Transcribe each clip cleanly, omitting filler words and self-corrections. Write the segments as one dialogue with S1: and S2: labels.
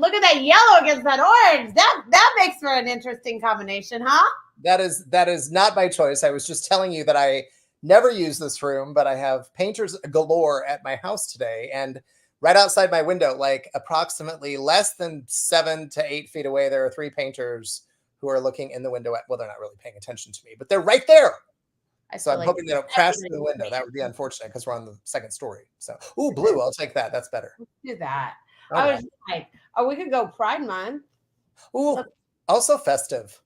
S1: Look at that yellow against that orange. That makes for an interesting combination, huh?
S2: That is not by choice. I was just telling you that I never use this room, but I have painters galore at my house today. And right outside my window, like approximately less than 7 to 8 feet away, there are 3 painters who are looking in the window at, well, they're not really paying attention to me, but they're right there. So I'm hoping they don't crash through the window. That would be unfortunate because we're on the 2nd story. So, ooh, blue. I'll take that. That's better.
S1: Let's do that.
S2: Okay.
S1: I was like, oh, we could go Pride Month.
S2: Ooh, also festive.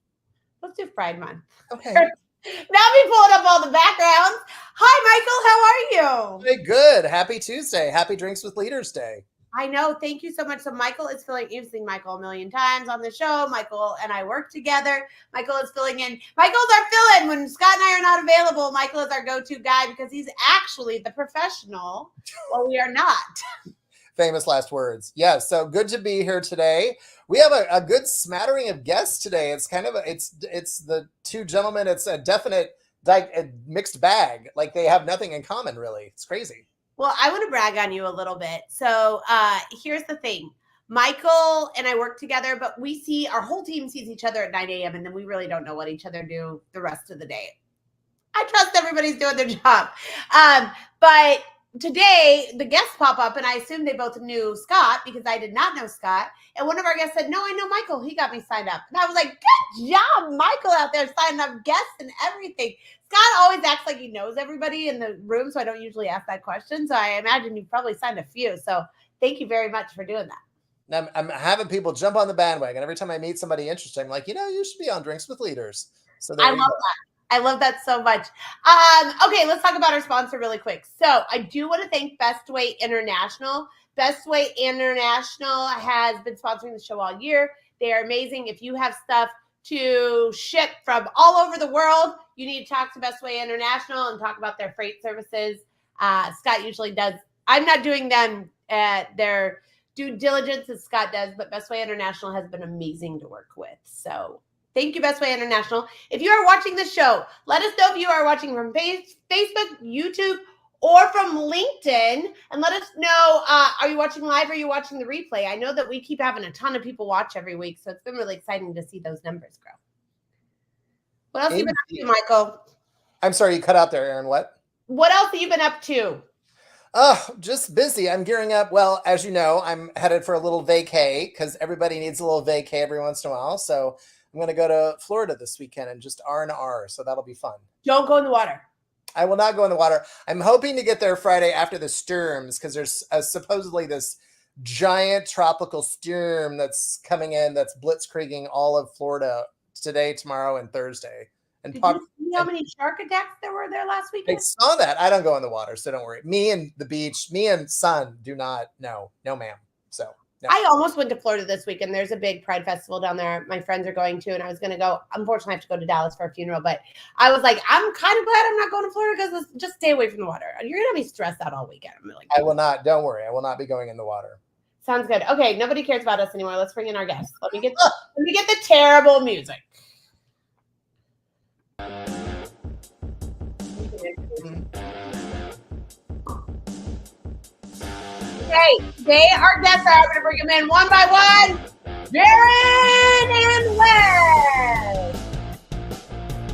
S1: Let's do Pride Month.
S2: Okay.
S1: Now we pulling up all the backgrounds. Hi, Michael. How are you?
S2: Very good. Happy Tuesday. Happy Drinks with Leaders Day.
S1: I know. Thank you so much. So Michael is filling. You've seen Michael a million times on the show. Michael and I work together. Michael is filling in. Michael's our fill-in when Scott and I are not available. Michael is our go-to guy because he's actually the professional. Well, we are not.
S2: Famous last words. Yeah. So good to be here today. We have a good smattering of guests today. It's kind of it's the 2 gentlemen. It's a definite like a mixed bag. Like they have nothing in common, really. It's crazy.
S1: Well, I want to brag on you a little bit. So here's the thing. Michael and I work together, but we see our whole team sees each other at 9 a.m. and then we really don't know what each other do the rest of the day. I trust everybody's doing their job. But today the guests pop up and I assume they both knew Scott because I did not know Scott. And one of our guests said, no, I know Michael. He got me signed up. And I was like, good job, Michael, out there signing up guests and everything. Scott always acts like he knows everybody in the room, so I don't usually ask that question. So I imagine you probably signed a few. So thank you very much for doing that.
S2: I'm having people jump on the bandwagon. Every time I meet somebody interesting, I'm like, you should be on Drinks with Leaders. So
S1: I love that. I love that so much. Okay, let's talk about our sponsor really quick. So I do want to thank Bestway International. Bestway International has been sponsoring the show all year. They are amazing. If you have stuff to ship from all over the world, you need to talk to Bestway International and talk about their freight services. Scott usually does. I'm not doing them at their due diligence as Scott does, but Bestway International has been amazing to work with. So thank you, Bestway International. If you are watching the show, let us know if you are watching from Facebook, YouTube, or from LinkedIn, and let us know, are you watching live or are you watching the replay? I know that we keep having a ton of people watch every week, so it's been really exciting to see those numbers grow. What else have you been up to, Michael?
S2: I'm sorry, you cut out there, Aaron. What?
S1: What else have you been up to?
S2: Oh, just busy. I'm gearing up. Well, as you know, I'm headed for a little vacay because everybody needs a little vacay every once in a while. So I'm going to go to Florida this weekend and just R&R. So that'll be fun.
S1: Don't go in the water.
S2: I will not go in the water. I'm hoping to get there Friday after the storms because there's supposedly this giant tropical storm that's coming in that's blitzkrieging all of Florida today, tomorrow, and Thursday. And
S1: did you see how many shark attacks there were there last weekend?
S2: I saw that. I don't go in the water, so don't worry. Me and the beach, me and sun do not. No, ma'am. So. No.
S1: I almost went to Florida this weekend. There's a big Pride Festival down there. My friends are going to, and I was going to go. Unfortunately, I have to go to Dallas for a funeral, but I was like, I'm kind of glad I'm not going to Florida because just stay away from the water. You're going to be stressed out all weekend. I'm like,
S2: I will not. Don't worry. I will not be going in the water.
S1: Sounds good. Okay, nobody cares about us anymore. Let's bring in our guests. Let me get the terrible music. Okay, today our guests are going to bring them in one by one. Darren and Wes.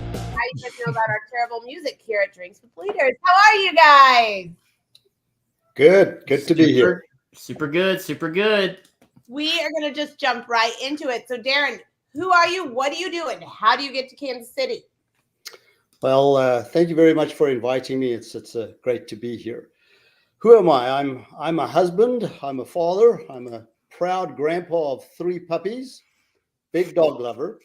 S1: How you guys know about our terrible music here at Drinks with Leaders? How are you guys?
S3: Good to be here.
S4: Super good.
S1: We are going to just jump right into it. So Darren, who are you? What do you do? And how do you get to Kansas City?
S3: Well, thank you very much for inviting me. It's great to be here. Who am I? I'm a husband. I'm a father. I'm a proud grandpa of 3 puppies, big dog lover.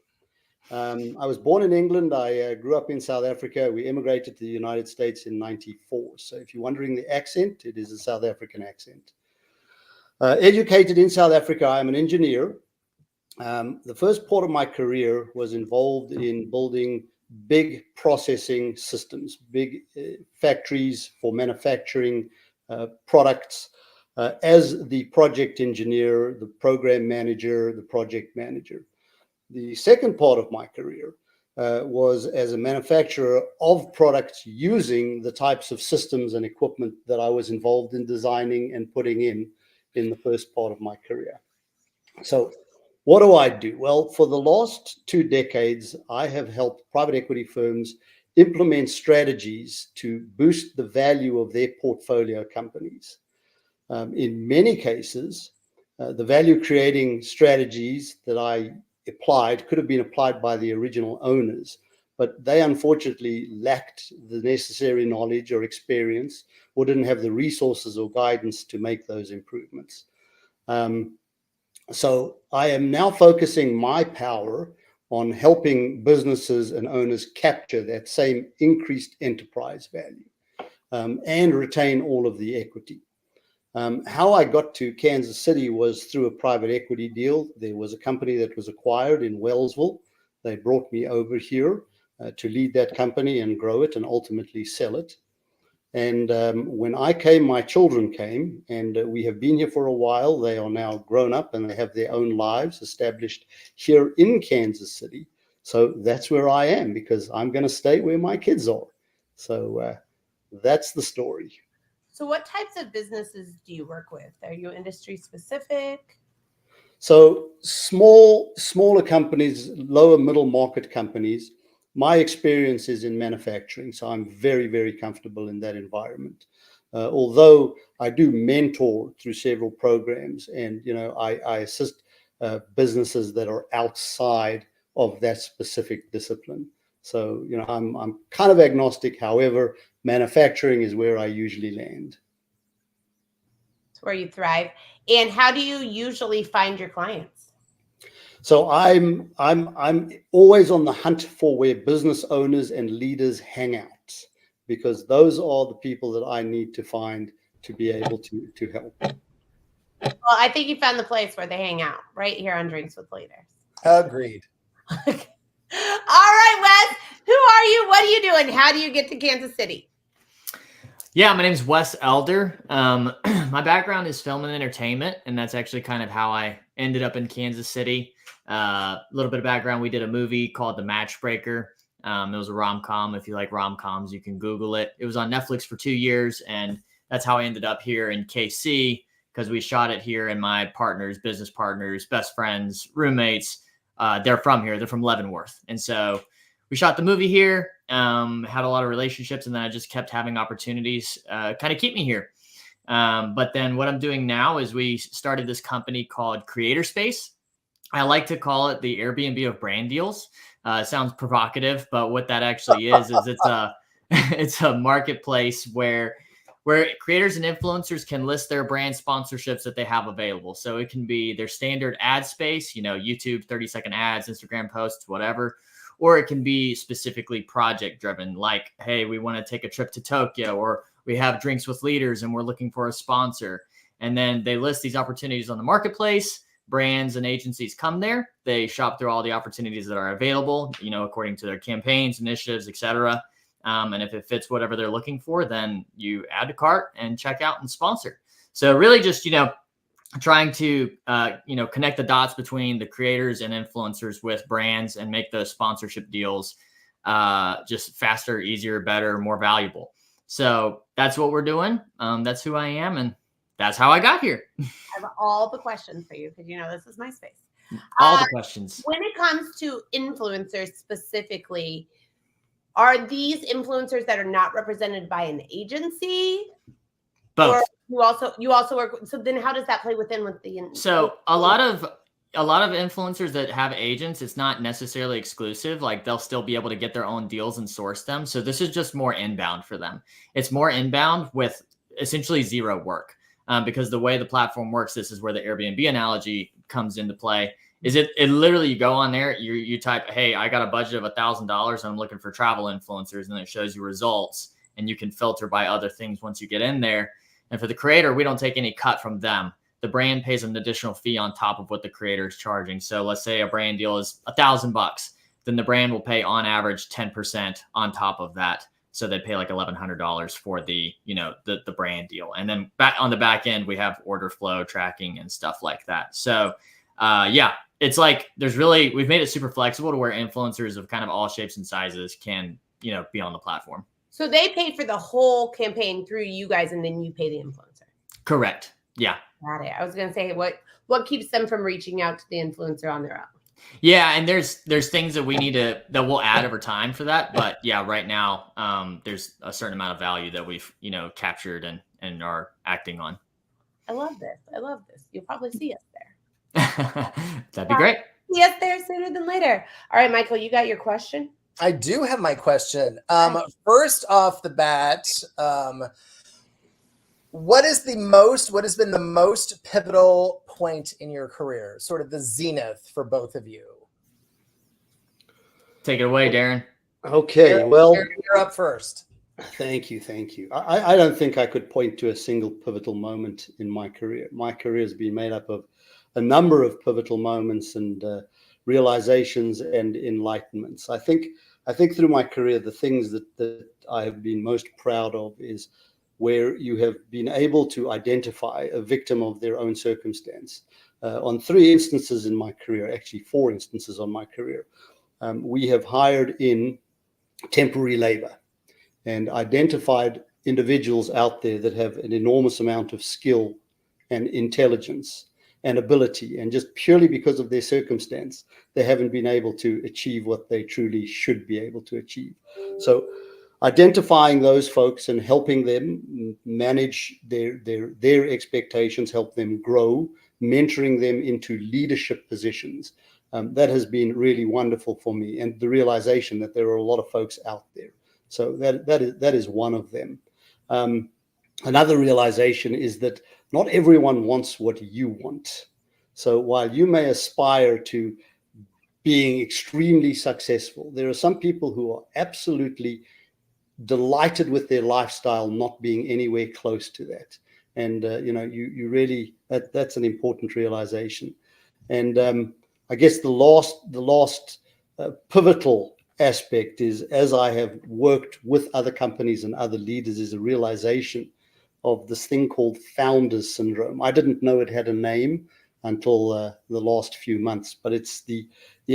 S3: I was born in England. I grew up in South Africa. We immigrated to the United States in '94. So if you're wondering the accent, it is a South African accent. Educated in South Africa, I'm an engineer. The first part of my career was involved in building big processing systems, big factories for manufacturing products as the project engineer, the program manager, the project manager. The second part of my career was as a manufacturer of products using the types of systems and equipment that I was involved in designing and putting in the first part of my career. So what do I do? Well, for the last 2 decades, I have helped private equity firms implement strategies to boost the value of their portfolio companies. In many cases, the value creating strategies that I applied could have been applied by the original owners, but they unfortunately lacked the necessary knowledge or experience, or didn't have the resources or guidance to make those improvements. So I am now focusing my power on helping businesses and owners capture that same increased enterprise value and retain all of the equity. How I got to Kansas City was through a private equity deal. There was a company that was acquired in Wellsville. They brought me over here to lead that company and grow it and ultimately sell it. And when I came, my children came, and we have been here for a while. They are now grown up and they have their own lives established here in Kansas City. So that's where I am, because I'm going to stay where my kids are. So that's the story.
S1: So what types of businesses do you work with? Are you industry specific?
S3: So smaller companies, lower middle market companies. My experience is in manufacturing, so I'm very, very comfortable in that environment. Although I do mentor through several programs, and I assist businesses that are outside of that specific discipline. So I'm kind of agnostic. However, manufacturing is where I usually land.
S1: It's where you thrive. And how do you usually find your clients?
S3: So I'm always on the hunt for where business owners and leaders hang out, because those are the people that I need to find to be able to help.
S1: Well, I think you found the place where they hang out, right here on Drinks with Leaders.
S2: Agreed.
S1: All right, Wes, who are you? What are you doing? How do you get to Kansas City?
S4: Yeah, my name is Wes Elder. My background is film and entertainment, and that's actually kind of how I ended up in Kansas City. A little bit of background: we did a movie called The Matchbreaker. It was a rom-com. If you like rom-coms, you can Google it. It was on Netflix for 2 years, and that's how I ended up here in KC, because we shot it here, and my partners, business partners, best friends, roommates, they're from here. They're from Leavenworth, and so we shot the movie here. Had a lot of relationships, and then I just kept having opportunities kind of keep me here. But then what I'm doing now is we started this company called Creatorspace. I like to call it the Airbnb of brand deals. It sounds provocative, but what that actually is it's a marketplace where creators and influencers can list their brand sponsorships that they have available. So it can be their standard ad space, YouTube 30-second ads, Instagram posts, whatever. Or it can be specifically project driven, like, hey, we want to take a trip to Tokyo, or we have Drinks with Leaders and we're looking for a sponsor. And then they list these opportunities on the marketplace. Brands and agencies come there. They shop through all the opportunities that are available, according to their campaigns, initiatives, etc. And if it fits whatever they're looking for, then you add to cart and check out and sponsor. So really just, trying to, connect the dots between the creators and influencers with brands and make those sponsorship deals just faster, easier, better, more valuable. So that's what we're doing. That's who I am. And that's how I got here.
S1: I have all the questions for you because, this is my space.
S4: All the questions.
S1: When it comes to influencers specifically, are these influencers that are not represented by an agency?
S4: Both.
S1: Or you also work. So then how does that play with the?
S4: So a lot of influencers that have agents, it's not necessarily exclusive. Like they'll still be able to get their own deals and source them. So this is just more inbound for them. It's more inbound with essentially zero work. Because the way the platform works, this is where the Airbnb analogy comes into play. Is it literally, you go on there, you type, hey, I got a budget of $1,000 and I'm looking for travel influencers, and it shows you results, and you can filter by other things once you get in there. And for the creator, we don't take any cut from them. The brand pays an additional fee on top of what the creator is charging. So let's say a brand deal is $1,000, then the brand will pay on average 10% on top of that. So they pay like $1,100 for the brand deal. And then on the back end, we have order flow tracking and stuff like that. So it's like we've made it super flexible to where influencers of kind of all shapes and sizes can, be on the platform.
S1: So they pay for the whole campaign through you guys, and then you pay the influencer.
S4: Correct. Yeah.
S1: Got it. I was going to say, what what keeps them from reaching out to the influencer on their own?
S4: Yeah, and there's things that we need that we'll add over time for that. But yeah, right now, there's a certain amount of value that we've, captured and are acting on.
S1: I love this. I love this. You'll probably see us there.
S4: That'd be great.
S1: See us there sooner than later. All right, Michael, you got your question?
S2: I do have my question. First off the bat, what has been the most pivotal point in your career, sort of the zenith for both of you?
S4: Take it away, Darren.
S3: Okay, well,
S2: you're up first.
S3: Thank you. I don't think I could point to a single pivotal moment in my career. My career has been made up of a number of pivotal moments and realizations and enlightenments. I think through my career, the things that I have been most proud of is where you have been able to identify a victim of their own circumstance. On 3 instances in my career, actually 4 instances on my career, we have hired in temporary labor and identified individuals out there that have an enormous amount of skill and intelligence and ability, and just purely because of their circumstance, they haven't been able to achieve what they truly should be able to achieve. So identifying those folks and helping them manage their expectations, help them grow, mentoring them into leadership positions, that has been really wonderful for me, and the realization that there are a lot of folks out there. So that is one of them. Another realization is that not everyone wants what you want. So while you may aspire to being extremely successful, there are some people who are absolutely delighted with their lifestyle not being anywhere close to that. And you really, that's an important realization. And I guess the last pivotal aspect is, as I have worked with other companies and other leaders, is a realization of this thing called founders syndrome. I didn't know it had a name until the last few months, but it's the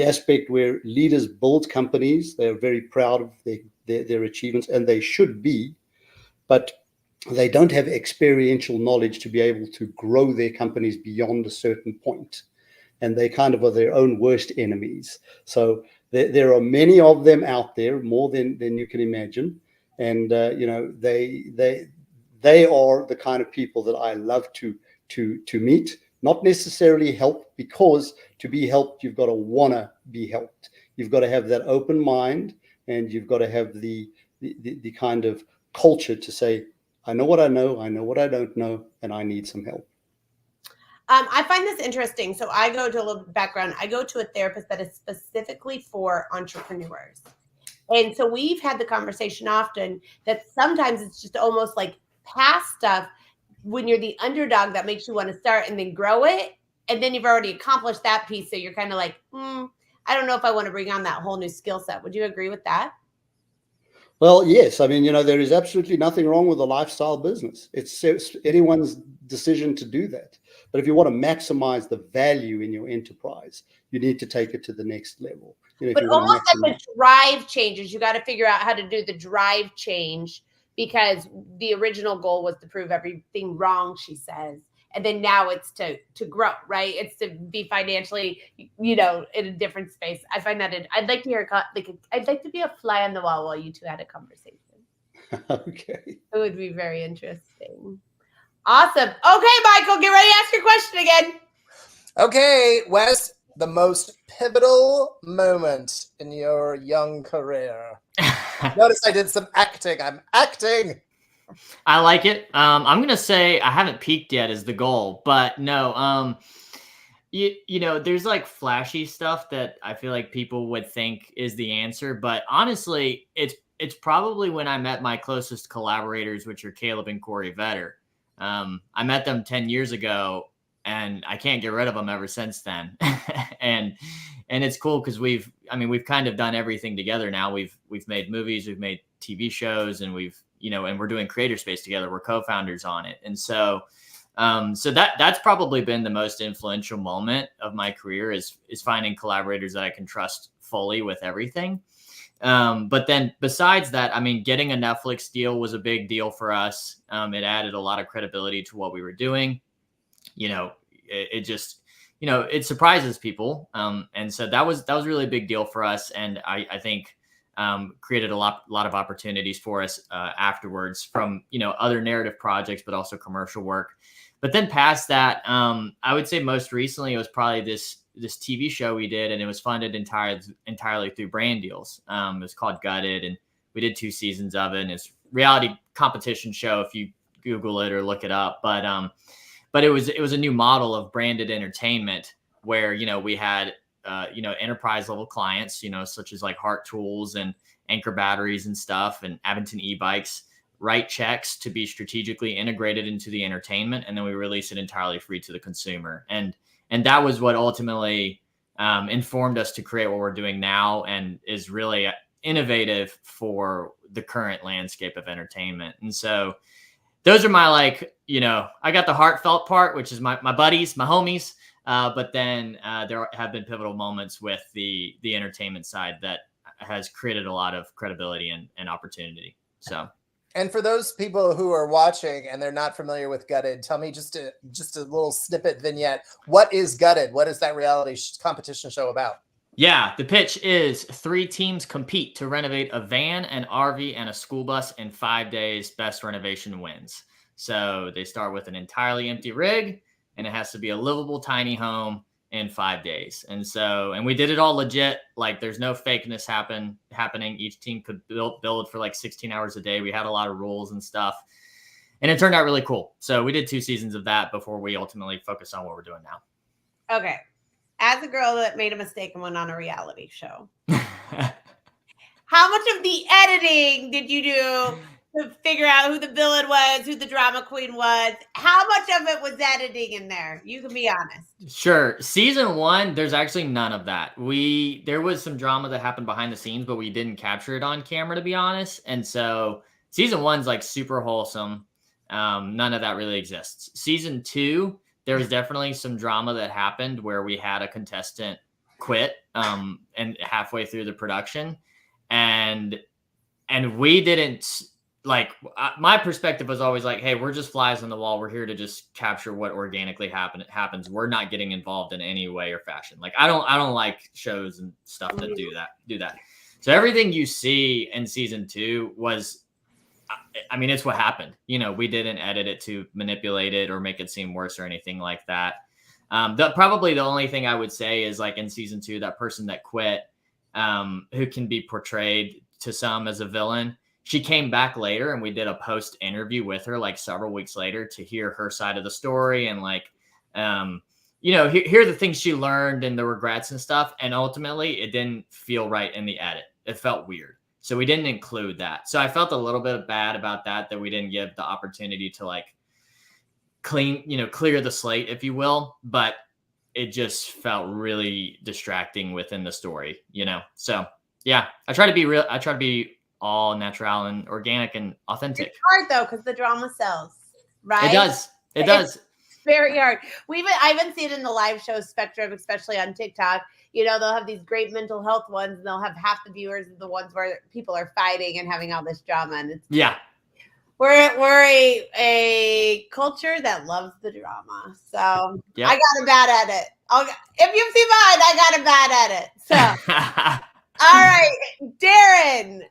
S3: aspect where leaders build companies. They're very proud of their achievements, and they should be, but they don't have experiential knowledge to be able to grow their companies beyond a certain point. And they kind of are their own worst enemies. So there are many of them out there, more than you can imagine. And they are the kind of people that I love to meet, not necessarily help, because to be helped, you've got to want to be helped. You've got to have that open mind, and you've got to have the kind of culture to say, I know what I know what I don't know, and I need some help.
S1: I find this interesting. So I go to a little background. I go to a therapist that is specifically for entrepreneurs. And so we've had the conversation often that sometimes it's just almost like past stuff when you're the underdog that makes you want to start and then grow it. And then you've already accomplished that piece. So you're kind of like, I don't know if I want to bring on that whole new skill set. Would you agree with that?
S3: Well, yes. I mean, there is absolutely nothing wrong with a lifestyle business. It's anyone's decision to do that. But if you want to maximize the value in your enterprise, you need to take it to the next level.
S1: But almost like the drive changes. You got to figure out how to do the drive change, because the original goal was to prove everything wrong, she says. And then now it's to grow, right? It's to be financially, in a different space. I find that I'd like to hear, I'd like to be a fly on the wall while you two had a conversation.
S3: Okay.
S1: It would be very interesting. Awesome. Okay, Michael, get ready to ask your question again.
S2: Okay, Wes, the most pivotal moment in your young career. Notice I did some acting. I'm acting.
S4: I like it. I'm going to say I haven't peaked yet is the goal, but no, there's like flashy stuff that I feel like people would think is the answer, but honestly, it's probably when I met my closest collaborators, which are Caleb and Corey Vetter. I met them 10 years ago, and I can't get rid of them ever since then. and it's cool because we've kind of done everything together now. We've made movies, we've made TV shows, and and we're doing Creatorspace together. We're co-founders on it. And so that's probably been the most influential moment of my career is finding collaborators that I can trust fully with everything. But then besides that, getting a Netflix deal was a big deal for us. It added a lot of credibility to what we were doing. It just, it surprises people. And so that was really a big deal for us. And I think created a lot of opportunities for us afterwards from, other narrative projects, but also commercial work. But then past that, I would say most recently, it was probably this TV show we did, and it was funded entirely through brand deals. It was called Gutted, and we did 2 seasons of it. And it's a reality competition show if you Google it or look it up. But it was a new model of branded entertainment where, we had, enterprise level clients, such as like Heart Tools and Anchor Batteries and stuff, and Avington e-bikes, write checks to be strategically integrated into the entertainment. And then we release it entirely free to the consumer. And that was what ultimately informed us to create what we're doing now, and is really innovative for the current landscape of entertainment. And so those are my, I got the heartfelt part, which is my buddies, my homies. But then there have been pivotal moments with the entertainment side that has created a lot of credibility and opportunity. So.
S2: And for those people who are watching and they're not familiar with Gutted, tell me just a little snippet vignette. What is Gutted? What is that reality competition show about?
S4: Yeah, the pitch is 3 teams compete to renovate a van, an RV, and a school bus in 5 days. Best renovation wins. So they start with an entirely empty rig, and it has to be a livable tiny home in 5 days. And we did it all legit. Like, there's no fakeness happening. Each team could build for like 16 hours a day. We had a lot of rules and stuff, and it turned out really cool. So we did 2 seasons of that before we ultimately focused on what we're doing now.
S1: Okay. As a girl that made a mistake and went on a reality show, how much of the editing did you do to figure out who the villain was, who the drama queen was? How much of it was editing in there? You can be honest.
S4: Sure. Season 1, there's actually none of that. There was some drama that happened behind the scenes, but we didn't capture it on camera, to be honest. And so season 1's like super wholesome. None of that really exists. Season 2, there was definitely some drama that happened where we had a contestant quit and halfway through the production, and we didn't, like, my perspective was always like, hey, we're just flies on the wall. We're here to just capture what organically happens. We're not getting involved in any way or fashion. Like, I don't like shows and stuff that do that. So everything you see in season 2 was, it's what happened. We didn't edit it to manipulate it or make it seem worse or anything like that. Probably the only thing I would say is, like, in season 2, that person that quit, who can be portrayed to some as a villain, she came back later and we did a post interview with her like several weeks later to hear her side of the story and hear the things she learned and the regrets and stuff. And ultimately it didn't feel right in the edit. It felt weird. So we didn't include that. So I felt a little bit bad about that we didn't give the opportunity to like clear the slate, if you will. But it just felt really distracting within the story, So yeah, I try to be real. I try to be all natural and organic and authentic.
S1: It's hard though, because the drama sells, right?
S4: It does. It's
S1: very hard. I even see it in the live show spectrum, especially on TikTok. They'll have these great mental health ones, and they'll have half the viewers the ones where people are fighting and having all this drama. And we're a culture that loves the drama. So yep. I got a bad at it. If you see mine, I got a bad at it. So all right, Darren.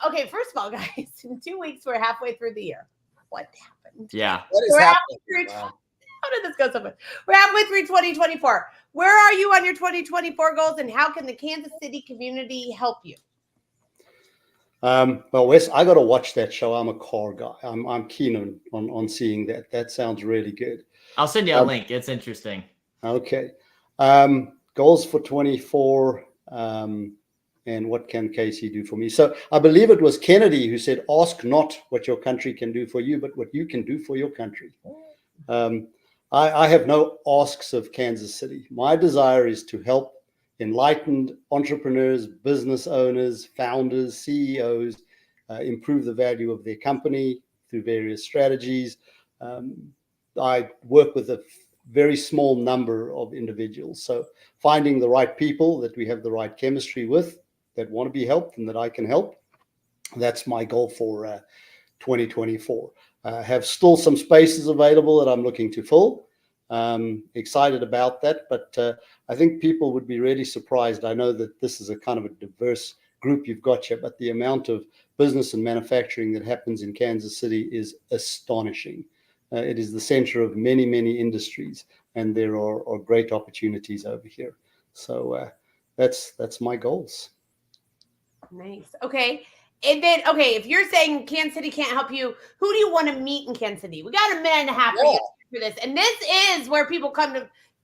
S1: Okay, first of all, guys, in 2 weeks, we're halfway through the year. What happened?
S4: Yeah.
S2: What is happening?
S1: Wow. How did this go so fast? We're halfway through 2024. Where are you on your 2024 goals, and how can the Kansas City community help you?
S3: Well, Wes, I got to watch that show. I'm a car guy. I'm keen on seeing that. That sounds really good.
S4: I'll send you a link. It's interesting.
S3: Okay. Goals for 24. And what can Casey do for me? So I believe it was Kennedy who said, ask not what your country can do for you, but what you can do for your country. I have no asks of Kansas City. My desire is to help enlightened entrepreneurs, business owners, founders, CEOs improve the value of their company through various strategies. I work with a very small number of individuals. So finding the right people that we have the right chemistry with, that want to be helped and that I can help. That's my goal for 2024. Have still some spaces available that I'm looking to fill. Excited about that, but I think people would be really surprised. I know that this is a kind of a diverse group you've got here, but the amount of business and manufacturing that happens in Kansas City is astonishing. It is the center of many, many industries, and there are great opportunities over here. So that's my goals.
S1: Nice. Okay. And then, okay, if you're saying Kansas City can't help you, who do you want to meet in Kansas City? We got a minute and a half for you for this. And this is where people come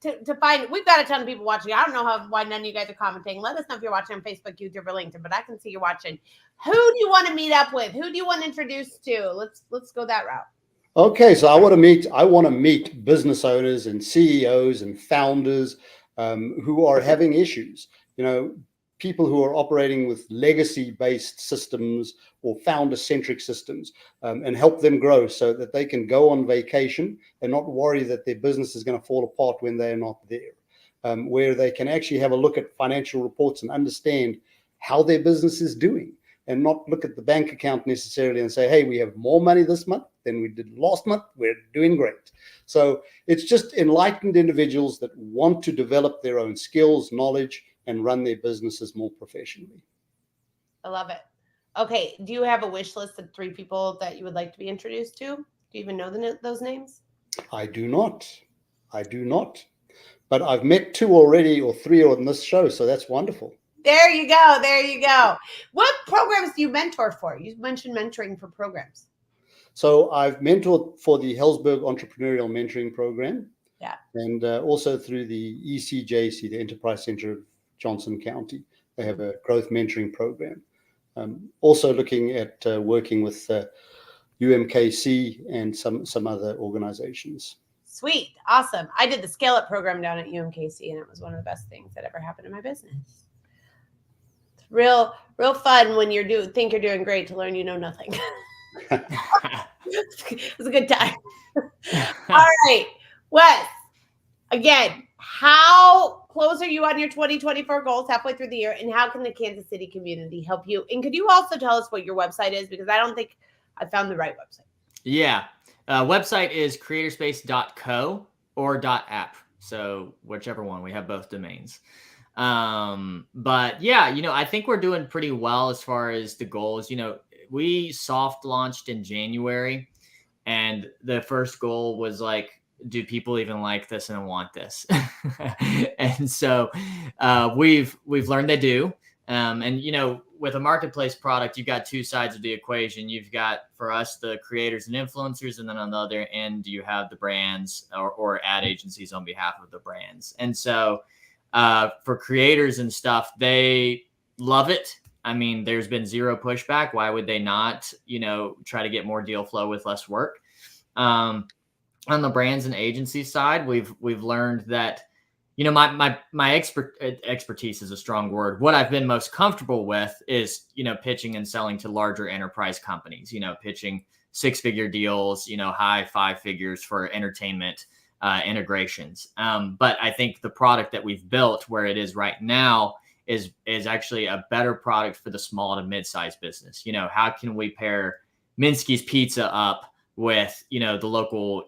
S1: to find. We've got a ton of people watching. I don't know why none of you guys are commenting. Let us know if you're watching on Facebook, YouTube, or LinkedIn, but I can see you're watching. Who do you want to meet up with? Who do you want to introduce to? Let's go that route.
S3: Okay, so I want to meet business owners and CEOs and founders who are having issues. People who are operating with legacy-based systems or founder-centric systems, and help them grow so that they can go on vacation and not worry that their business is going to fall apart when they're not there. Where they can actually have a look at financial reports and understand how their business is doing, and not look at the bank account necessarily and say, hey, we have more money this month than we did last month. We're doing great. So it's just enlightened individuals that want to develop their own skills, knowledge, and run their businesses more professionally.
S1: I love it. Okay. Do you have a wish list of 3 people that you would like to be introduced to? Do you even know those names?
S3: I do not. But I've met 2 already, or 3 on this show. So that's wonderful.
S1: There you go. What programs do you mentor for? You mentioned mentoring for programs.
S3: So I've mentored for the Hellsberg Entrepreneurial Mentoring Program.
S1: Yeah.
S3: And also through the ECJC, the Enterprise Center of Johnson County. They have a growth mentoring program. Also looking at working with UMKC and some other organizations.
S1: Sweet. Awesome. I did the Scale Up program down at UMKC, and it was one of the best things that ever happened in my business. It's real fun when think you're doing great to learn you know nothing. It was a good time. All right. Wes, again, how close are you on your 2024 goals halfway through the year, and how can the Kansas City community help you? And could you also tell us what your website is? Because I don't think I found the right website.
S4: Yeah. Website is creatorspace.co or .app. So whichever one. We have both domains. But yeah, I think we're doing pretty well as far as the goals. We soft launched in January, and the first goal was like, do people even like this and want this? And so we've learned they do. And with a marketplace product, you've got 2 sides of the equation. You've got, for us, the creators and influencers, and then on the other end, you have the brands or ad agencies on behalf of the brands. And so for creators and stuff, they love it. I mean, there's been 0 pushback. Why would they not, try to get more deal flow with less work? On the brands and agency side, we've learned that, my expertise is a strong word. What I've been most comfortable with is, pitching and selling to larger enterprise companies, pitching 6-figure deals, high 5 figures for entertainment integrations. But I think the product that we've built where it is right now is actually a better product for the small to mid-sized business. How can we pair Minsky's Pizza up with, the local,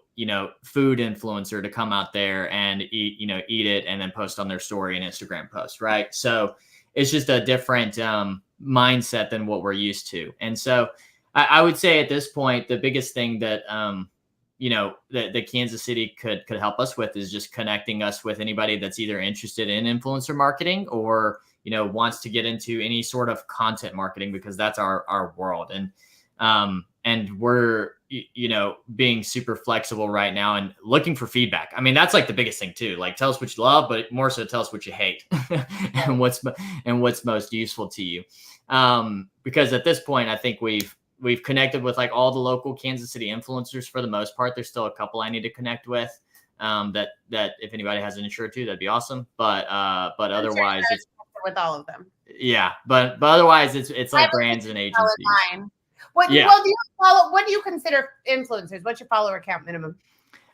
S4: food influencer to come out there and eat it and then post on their story and Instagram post, right? So it's just a different mindset than what we're used to. And so I would say at this point, the biggest thing that, that Kansas City could help us with is just connecting us with anybody that's either interested in influencer marketing or, wants to get into any sort of content marketing, because that's our world. And we're, being super flexible right now and looking for feedback. I mean, that's like the biggest thing too. Like, tell us what you love, but more so tell us what you hate and what's most useful to you. Because at this point, I think we've connected with like all the local Kansas City influencers for the most part. There's still a couple I need to connect with. That if anybody has an intro to, that'd be awesome. But otherwise, it's
S1: with all of them.
S4: Yeah, but otherwise, it's like brands and agencies.
S1: What do you consider influencers? What's your follower count minimum?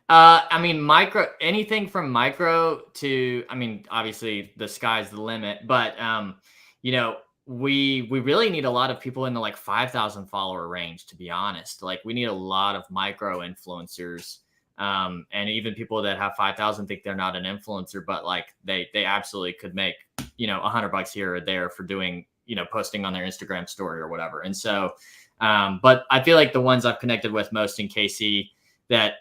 S4: I mean, anything from micro to, I mean, obviously the sky's the limit, but we really need a lot of people in the like 5,000 follower range, to be honest. Like, we need a lot of micro influencers And even people that have 5,000 think they're not an influencer, but like they absolutely could make, $100 here or there for doing, posting on their Instagram story or whatever. And so, but I feel like the ones I've connected with most in KC that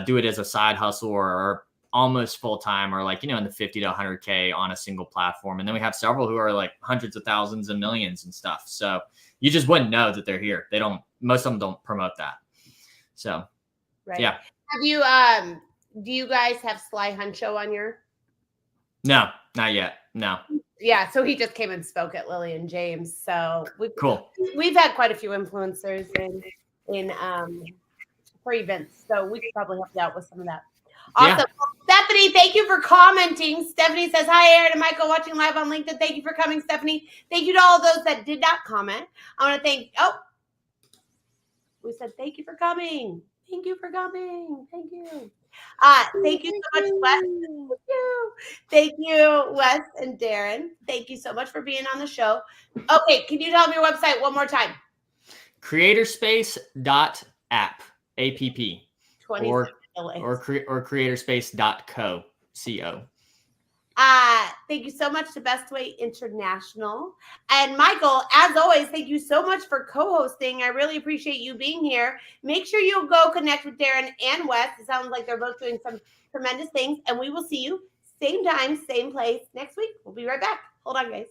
S4: do it as a side hustle or are almost full-time or like, in the 50 to 100K on a single platform. And then we have several who are like hundreds of thousands and millions and stuff. So you just wouldn't know that they're here. Most of them don't promote that. So,
S1: right.
S4: Yeah.
S1: Have you, do you guys have Sly Huncho on your?
S4: No, not yet. No.
S1: Yeah. So he just came and spoke at Lily and James. So we've had quite a few influencers in for events. So we could probably help you out with some of that. Awesome.
S4: Yeah.
S1: Well, Stephanie, thank you for commenting. Stephanie says, hi, Aaron and Michael watching live on LinkedIn. Thank you for coming, Stephanie. Thank you to all those that did not comment. I want to we said, thank you for coming. Thank you for coming. Thank you. Thank you so much, Wes. Thank you. Thank you, Wes and Darren. Thank you so much for being on the show. Okay, can you tell me your website one more time?
S4: Creatorspace.app, app. Or creatorspace.co.
S1: Thank you so much to Bestway International. And Michael, as always, thank you so much for co-hosting. I really appreciate you being here. Make sure you go connect with Darren and Wes. It sounds like they're both doing some tremendous things. And we will see you same time, same place next week. We'll be right back. Hold on, guys.